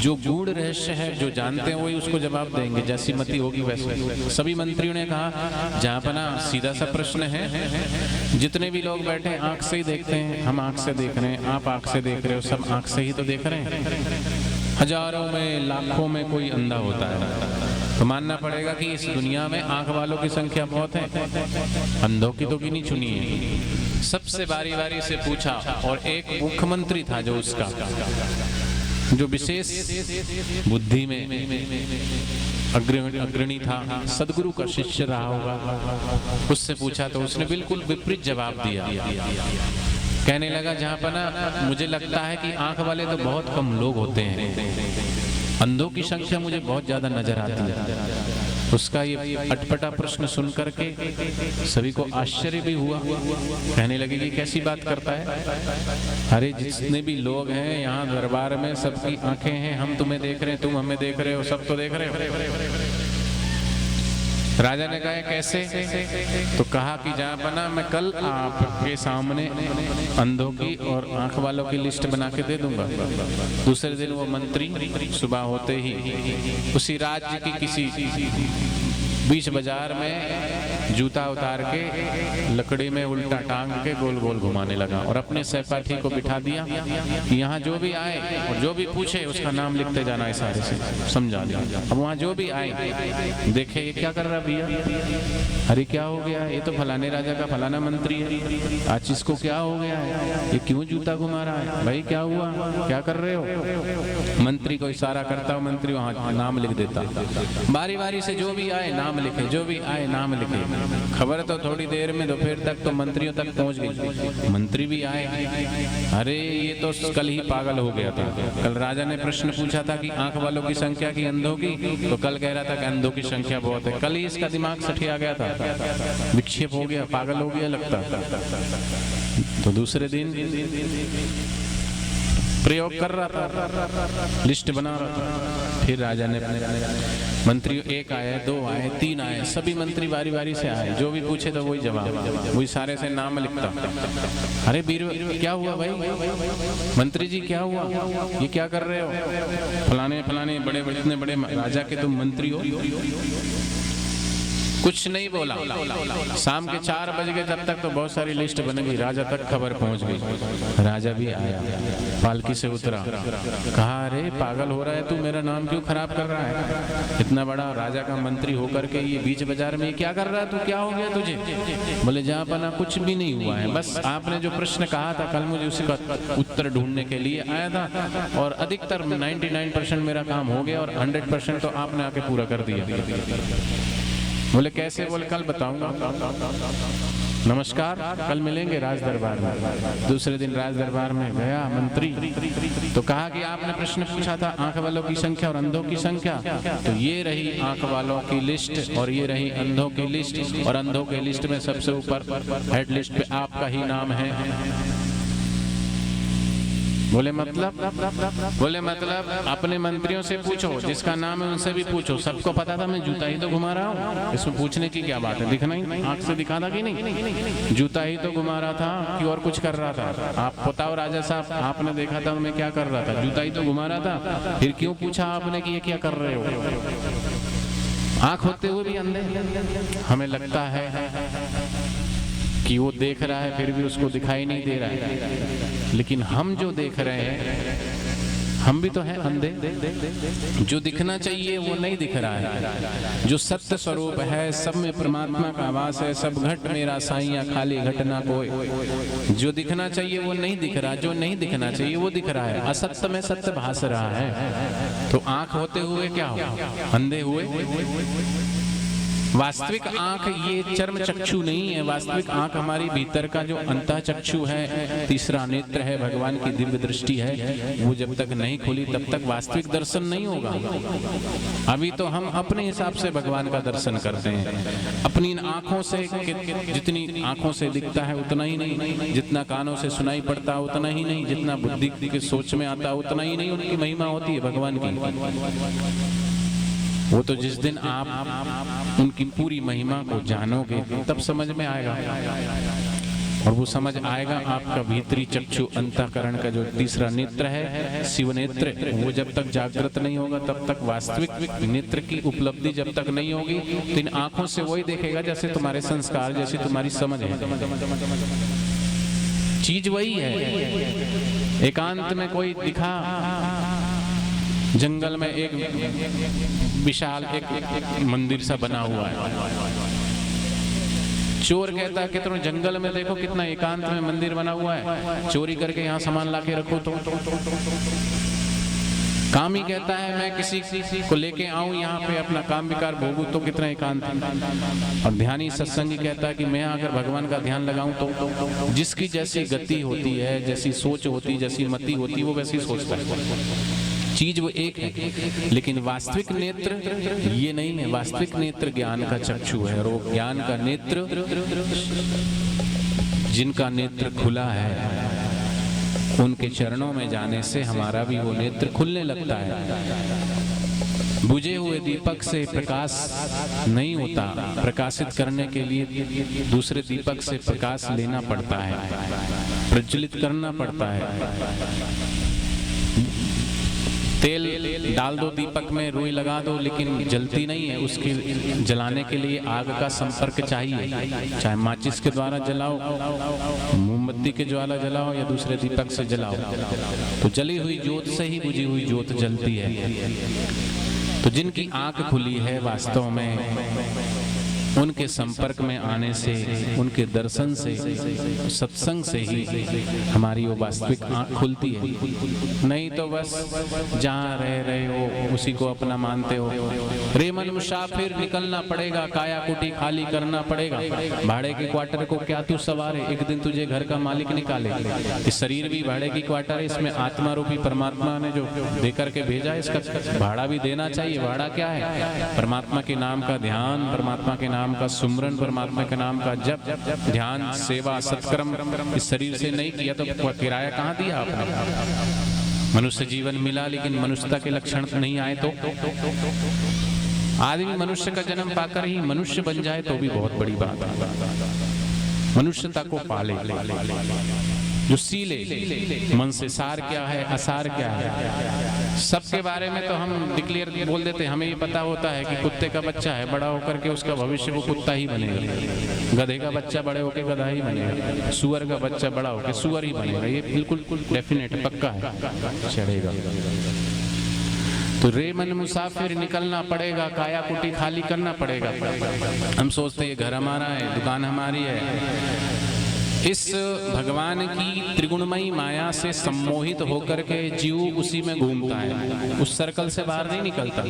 जो गूढ़ रहस्य है, जो जानते हैं वही उसको जवाब देंगे, जैसी मति होगी वैसे। सभी मंत्रियों ने कहा जहाँपना सीधा सा प्रश्न है, जितने भी लोग बैठे आंख से ही देखते हैं, हम आंख से देख रहे हैं, आप आंख से देख रहे हो, सब आंख से ही तो देख रहे हैं। हजारों में लाखों में कोई अंधा होता है, तो मानना पड़ेगा कि इस दुनिया में आंख वालों की संख्या बहुत है, अंधों की तो गिनी चुनी है। सबसे बारी बारी से पूछा, और एक मुख्यमंत्री था जो उसका जो विशेष बुद्धि में अग्रणी था, सदगुरु का शिष्य रहा होगा, उससे पूछा तो उसने बिल्कुल विपरीत जवाब दिया। कहने लगा जहाँ पर ना मुझे लगता है कि आंख वाले तो बहुत कम लोग होते हैं, अंधों की संख्या मुझे बहुत ज्यादा नजर आती है। उसका ये अटपटा प्रश्न सुन करके सभी को आश्चर्य भी हुआ। कहने लगे कि कैसी बात करता है, अरे जितने भी लोग हैं यहाँ दरबार में सबकी आंखें हैं, हम तुम्हें देख रहे हैं, तुम हमें देख रहे हो, सब तो देख रहे हो। राजा ने कहा कैसे? तो कहा कि जहाँ बना मैं कल आपके सामने अंधों की और आंख वालों की लिस्ट बना के दे दूंगा। दूसरे दिन वो मंत्री सुबह होते ही उसी राज्य की किसी बीच बाजार में जूता उतार के लकड़ी में उल्टा टांग के गोल गोल घुमाने लगा और अपने सहपाठी को बिठा दिया कि यहाँ जो भी आए और जो भी पूछे उसका नाम लिखते जाना है, सारे से समझा दिया। अब वहाँ जो भी आए देखे ये क्या कर रहा भैया, अरे क्या हो गया, ये तो फलाने राजा का फलाना मंत्री है, आज इसको क्या हो गया है, ये क्यों जूता घुमा रहा है, भाई क्या हुआ, क्या कर रहे हो? मंत्री को इशारा करता, मंत्री वहाँ नाम लिख देता। बारी बारी से जो भी आए नाम लिखे, जो भी आए नाम लिखे। खबर तो थोड़ी देर में दोपहर तक तो मंत्रियों तक पहुंच गई। मंत्री भी आए, अरे ये तो कल ही पागल हो गया था। कल राजा ने प्रश्न पूछा था कि आंख वालों की संख्या की अंधों की, तो कल कह रहा था कि अंधों की संख्या बहुत है। कल ही इसका दिमाग सठिया गया था, विक्षेप हो गया, पागल हो गया लगता। तो दूसरे दिन प्रयोग कर रहा था, लिस्ट बना रहा था। फिर राजा ने मंत्री एक आए, दो आए, तीन आए, सभी मंत्री बारी बारी से आए, जो भी पूछे तो वही जवाब, वही सारे से नाम लिखता। अरे वीर क्या हुआ भाई, मंत्री जी क्या हुआ, ये क्या कर रहे हो? फलाने फलाने बड़े बड़े इतने बड़े राजा के तुम मंत्री हो। कुछ नहीं बोला। शाम के 4 बज गए, जब तक तो बहुत सारी लिस्ट बन गई, राजा तक खबर पहुंच गई। राजा भी आया, पालकी से उतरा, कहा अरे पागल हो रहा है तू, मेरा नाम क्यों खराब कर रहा है? इतना बड़ा राजा का मंत्री होकर के ये बीच बाजार में क्या कर रहा है तू, क्या हो गया तुझे? बोले जहाँ पना कुछ भी नहीं हुआ है, बस आपने जो प्रश्न कहा था कल, मुझे उसका उत्तर ढूंढने के लिए आया था और अधिकतर 99% मेरा काम हो गया और 100% तो आपने आके पूरा कर दिया। बोले कैसे? बोले कल बताऊंगा, नमस्कार, कल मिलेंगे राज दरबार में। दूसरे दिन राज दरबार में गया मंत्री, तो कहा कि आपने प्रश्न पूछा था आंख वालों की संख्या और अंधों की संख्या, तो ये रही आंख वालों की लिस्ट और ये रही अंधों की लिस्ट, और अंधों की लिस्ट में सबसे ऊपर हेड लिस्ट पे आपका ही नाम है। बोले मतलब? बोले मतलब अपने मंत्रियों से पूछो, जिसका नाम है उनसे भी पूछो, सबको पता था मैं जूता ही तो घुमा रहा हूँ, इसमें पूछने की क्या बात है? दिखना ही, आंख से दिखा था कि नहीं, जूता ही तो घुमा रहा था कि और कुछ कर रहा था? आप बताओ राजा साहब, आपने देखा था मैं क्या कर रहा था? जूता ही तो घुमा रहा था, फिर क्यों पूछा आपने कि ये क्या कर रहे हो? आंख होते हुए भी अंधे। हमें लगता है कि वो देख रहा है, फिर भी उसको दिखाई नहीं दे रहा है। लेकिन हम जो देख रहे हैं, हम भी तो हैं अंधे। जो दिखना चाहिए वो नहीं दिख रहा है। जो सत्य स्वरूप है, सब में परमात्मा का वास है, सब घट मेरा साईं खाली घटना कोई। जो दिखना चाहिए वो नहीं दिख रहा, जो नहीं दिखना चाहिए वो दिख रहा है। असत्य में सत्य भास रहा है। तो आंख होते हुए क्या हो? अंधे हुए। वास्तविक आंख ये चर्म चक्षु नहीं है। वास्तविक आंख हमारी भीतर का जो अंतः चक्षु है, तीसरा नेत्र है, भगवान की दिव्य दृष्टि है। वो जब तक नहीं खुली तब तक वास्तविक दर्शन नहीं होगा। अभी तो हम अपने हिसाब से भगवान का दर्शन करते हैं, अपनी आंखों से। जितनी आंखों से दिखता है उतना ही नहीं, जितना कानों से सुनाई पड़ता है उतना ही नहीं, जितना बुद्धि के सोच में आता है उतना ही नहीं उनकी महिमा होती है भगवान की। वो तो जिस दिन आप उनकी पूरी महिमा को जानोगे तब समझ में आएगा। और वो समझ आएगा आपका भीतरी चक्षु अंतःकरण का जो तीसरा नेत्र है, शिव नेत्र, वो जब तक जागृत नहीं होगा तब तक वास्तविक नेत्र की उपलब्धि जब तक नहीं होगी। तो इन आंखों से वही देखेगा जैसे तुम्हारे संस्कार, जैसी तुम्हारी समझ है। चीज वही है। एकांत में कोई दिखा, जंगल में एक विशाल एक मंदिर सा बना हुआ है। चोर कहता है कि तुम जंगल में देखो कितना एकांत में मंदिर बना हुआ है, चोरी करके यहाँ सामान लाके रखो। तो कामी कहता है मैं किसी को लेके आऊं यहाँ पे अपना काम विकार भोगूं, तो कितना एकांत है। और ध्यानी सत्संगी कहता है कि मैं अगर भगवान का ध्यान लगाऊं तो जिसकी जैसी गति होती है, जैसी सोच होती, जैसी मति होती, वो वैसी सोचता है। चीज वो एक है, लेकिन वास्तविक नेत्र ये नहीं है। वास्तविक नेत्र ज्ञान का चक्षु है। और वो ज्ञान का नेत्र, जिनका नेत्र खुला है, उनके चरणों में जाने से हमारा भी वो नेत्र खुलने लगता है। बुझे हुए दीपक से प्रकाश नहीं होता। प्रकाशित करने के लिए दूसरे दीपक से प्रकाश लेना पड़ता है, प्रज्वलित करना पड़ता है। तेल डाल दो दीपक में, रुई लगा दो, लेकिन जलती नहीं है। उसके जलाने के लिए आग का संपर्क चाहिए। चाहे माचिस के द्वारा जलाओ, मोमबत्ती के ज्वाला जलाओ या दूसरे दीपक से जलाओ, तो जली हुई ज्योत से ही बुझी हुई ज्योत जलती है। तो जिनकी आंख खुली है, वास्तव में उनके संपर्क में आने से, उनके दर्शन से, सत्संग से ही हमारी वो वास्तविक आंख खुलती है। नहीं तो बस जहाँ रह रहे हो उसी को अपना मानते हो। रे मन मुसाफिर, निकलना पड़ेगा, काया कुटी खाली करना पड़ेगा। भाड़े के क्वार्टर को क्या तू सवार है, एक दिन तुझे घर का मालिक निकाले। इस शरीर भी भाड़े की क्वार्टर है, इसमें आत्मा रूपी परमात्मा ने जो दे करके भेजा है, इसका भाड़ा भी देना चाहिए। भाड़ा क्या है? परमात्मा के नाम का ध्यान, परमात्मा के नाम का सुमरन, परमात्मा के नाम का जप, ध्यान, सेवा, सत्कर्म इस शरीर से नहीं किया तो किराया कहाँ दिया आपने? मनुष्य जीवन मिला लेकिन मनुष्यता के लक्षण नहीं आए तो आदमी मनुष्य का जन्म पाकर ही मनुष्य बन जाए तो भी बहुत बड़ी बात है। मनुष्यता को पाले, जो सीले मन से सार क्या है, असार क्या है, सबके बारे में तो हम डिक्लेयर बोल देते हैं। हमें ये पता होता है कि कुत्ते का बच्चा है, बड़ा होकर के उसका भविष्य वो कुत्ता ही बनेगा। गधे का बच्चा बड़े होकर गधा ही बनेगा। सुअर का बच्चा बड़ा होकर सुअर ही बनेगा। ये बिल्कुल डेफिनेट पक्का है, चढ़ेगा। तो रे मन मुसाफिर, निकलना पड़ेगा, काया कुटी खाली करना पड़ेगा। हम सोचते हैं घर हमारा है, दुकान हमारी है। इस भगवान की त्रिगुणमयी माया से सम्मोहित होकर के जीव उसी में घूमता है, उस सर्कल से बाहर नहीं निकलता।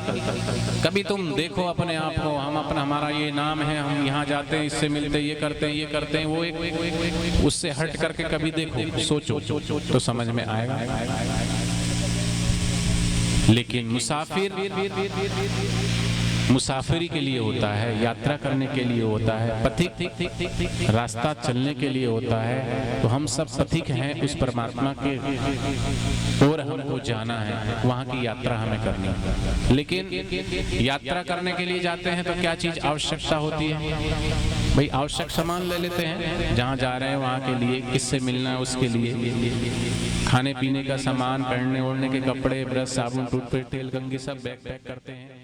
कभी तुम देखो अपने आप को, हम अपना, हमारा ये नाम है, हम यहाँ जाते हैं, इससे मिलते हैं, ये करते हैं, ये करते हैं, वो एक उससे हट करके कभी देखो, सोचो तो समझ में आएगा। लेकिन मुसाफिरी के लिए होता है, यात्रा करने के लिए होता है, पथिक रास्ता चलने के लिए होता है। तो हम सब पथिक हैं उस परमात्मा के और हमको जाना है, वहाँ की यात्रा हमें करनी है। लेकिन यात्रा करने के लिए जाते हैं तो क्या चीज आवश्यकता होती है? भाई आवश्यक सामान ले लेते हैं, जहाँ जा रहे हैं वहाँ के लिए, किससे मिलना है उसके लिए, खाने पीने का सामान, पहनने ओढ़ने के कपड़े, ब्रश, साबुन, टूथपेस्ट, तेल, कंघी सब बैग पैक करते हैं।